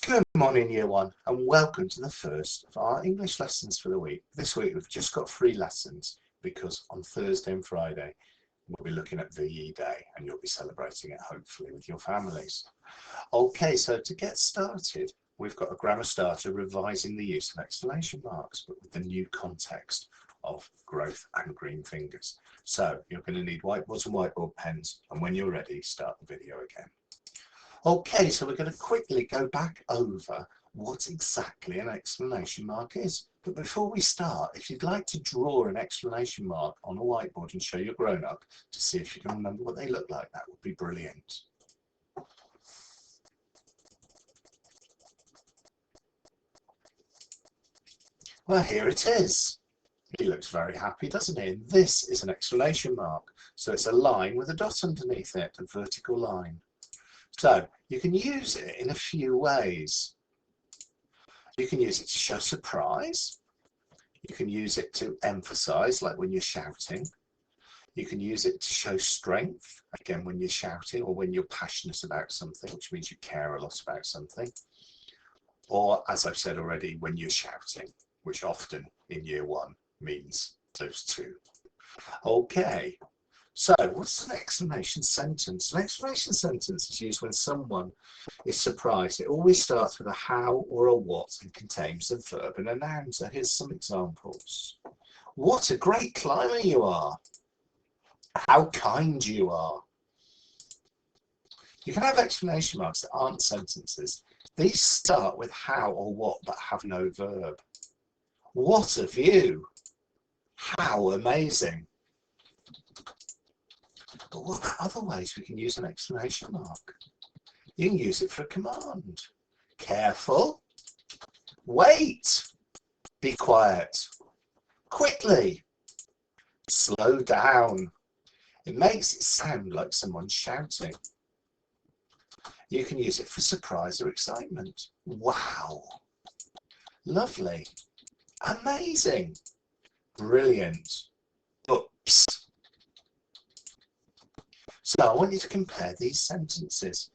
Good morning, Year 1, and welcome to the first of our English lessons for the week. This week we've just got 3 lessons because on Thursday and Friday we'll be looking at VE Day and you'll be celebrating it hopefully with your families. Okay, so to get started, we've got a grammar starter revising the use of exclamation marks, but with the new context of growth and green fingers. So you're going to need whiteboards and whiteboard pens, and when you're ready, start the video again. Okay, so we're going to quickly go back over what exactly an exclamation mark is. But before we start, if you'd like to draw an exclamation mark on a whiteboard and show your grown-up to see if you can remember what they look like, that would be brilliant. Well, here it is. He looks very happy, doesn't he? And this is an exclamation mark. So it's a line with a dot underneath it, a vertical line. So you can use it in a few ways. You can use it to show surprise. You can use it to emphasize, like when you're shouting. You can use it to show strength, again when you're shouting or when you're passionate about something, which means you care a lot about something. Or, as I've said already, when you're shouting, which often in Year 1 means those two. Okay. So, what's an exclamation sentence? An exclamation sentence is used when someone is surprised. It always starts with a how or a what and contains a verb and a noun. So here's some examples. What a great climber you are. How kind you are. You can have exclamation marks that aren't sentences. These start with how or what but have no verb. What a view. How amazing. But what about other ways we can use an exclamation mark? You can use it for a command. Careful. Wait. Be quiet. Quickly. Slow down. It makes it sound like someone's shouting. You can use it for surprise or excitement. Wow. Lovely. Amazing. Brilliant. Oops. So I want you to compare these sentences.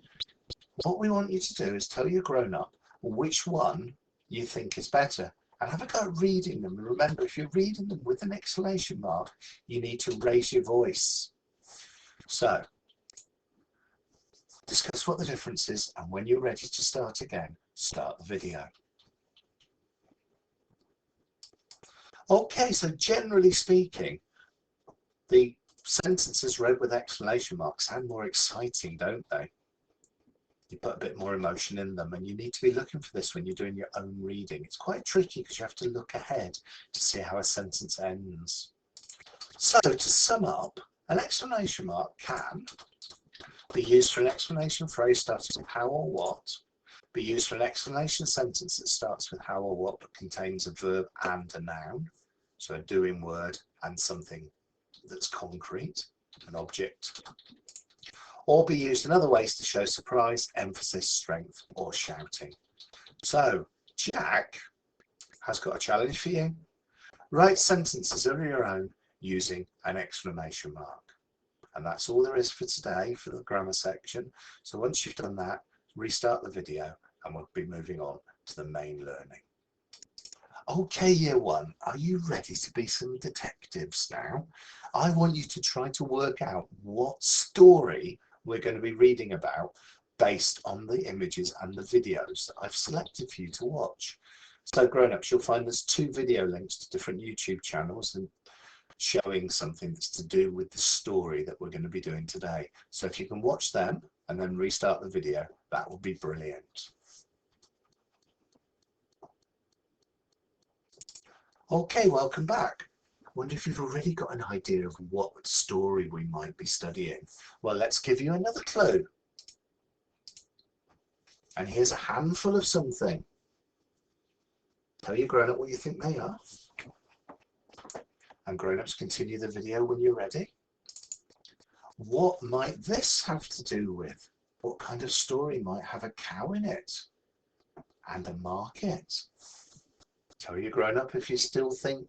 What we want you to do is tell your grown-up which one you think is better and have a go at reading them. And remember, if you're reading them with an exclamation mark, you need to raise your voice. So discuss what the difference is, and when you're ready to start again, start the video. Okay, so generally speaking, the sentences read with exclamation marks sound more exciting, don't they? You put a bit more emotion in them, and you need to be looking for this when you're doing your own reading. It's quite tricky because you have to look ahead to see how a sentence ends. So to sum up, an exclamation mark can be used for an explanation phrase starting with how or what, be used for an explanation sentence that starts with how or what but contains a verb and a noun, so a doing word and something that's concrete, an object, or be used in other ways to show surprise, emphasis, strength, or shouting. So Jack has got a challenge for you. Write sentences of your own using an exclamation mark. And that's all there is for today for the grammar section. So once you've done that, restart the video and we'll be moving on to the main learning. Okay, Year 1, are you ready to be some detectives now? I want you to try to work out what story we're going to be reading about based on the images and the videos that I've selected for you to watch. So grown-ups, you'll find there's 2 video links to different YouTube channels and showing something that's to do with the story that we're going to be doing today. So if you can watch them and then restart the video, that would be brilliant. Okay, welcome back. I wonder if you've already got an idea of what story we might be studying. Well, let's give you another clue. And here's a handful of something. Tell your grown-up what you think they are. And grown-ups, continue the video when you're ready. What might this have to do with? What kind of story might have a cow in it? And a market? Tell your grown-up if you still think,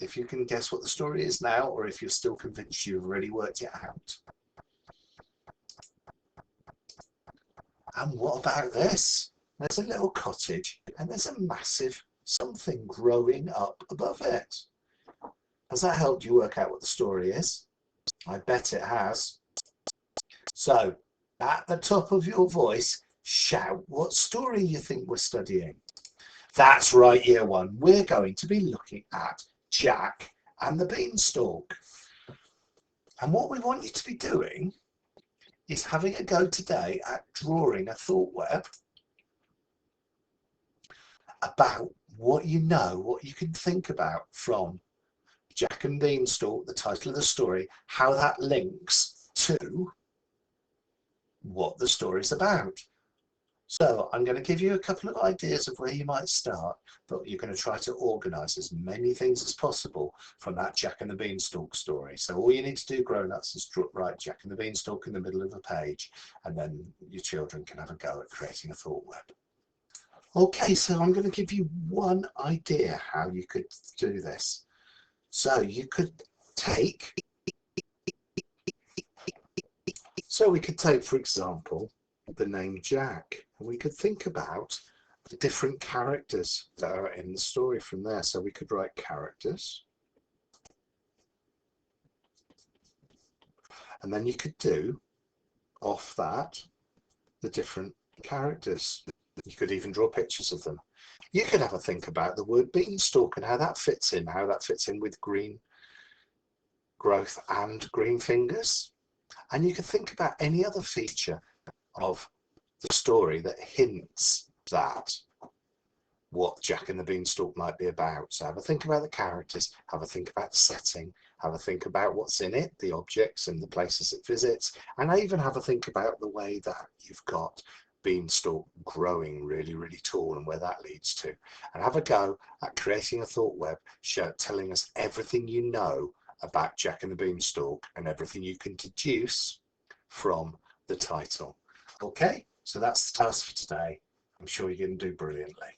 if you can guess what the story is now, or if you're still convinced you've already worked it out. And what about this? There's a little cottage and there's a massive something growing up above it. Has that helped you work out what the story is? I bet it has. So, at the top of your voice, shout what story you think we're studying. That's right, year one. We're going to be looking at Jack and the Beanstalk. And what we want you to be doing is having a go today at drawing a thought web about what you know, what you can think about from Jack and Beanstalk, the title of the story, how that links to what the story's about. So I'm going to give you a couple of ideas of where you might start, but you're going to try to organise as many things as possible from that Jack and the Beanstalk story. So all you need to do, grown-ups, is write Jack and the Beanstalk in the middle of the page, and then your children can have a go at creating a thought web. Okay, so I'm going to give you one idea how you could do this. So you could take, for example, the name Jack, and we could think about the different characters that are in the story from there. So we could write characters, and then you could do off that the different characters. You could even draw pictures of them. You could have a think about the word beanstalk and how that fits in with green growth and green fingers. And you could think about any other feature of the story that hints that what Jack and the Beanstalk might be about. So have a think about the characters, have a think about the setting, have a think about what's in it, the objects and the places it visits, and I even have a think about the way that you've got Beanstalk growing really, really tall and where that leads to. And have a go at creating a thought web telling us everything you know about Jack and the Beanstalk and everything you can deduce from the title. Okay, so that's the task for today. I'm sure you're going to do brilliantly.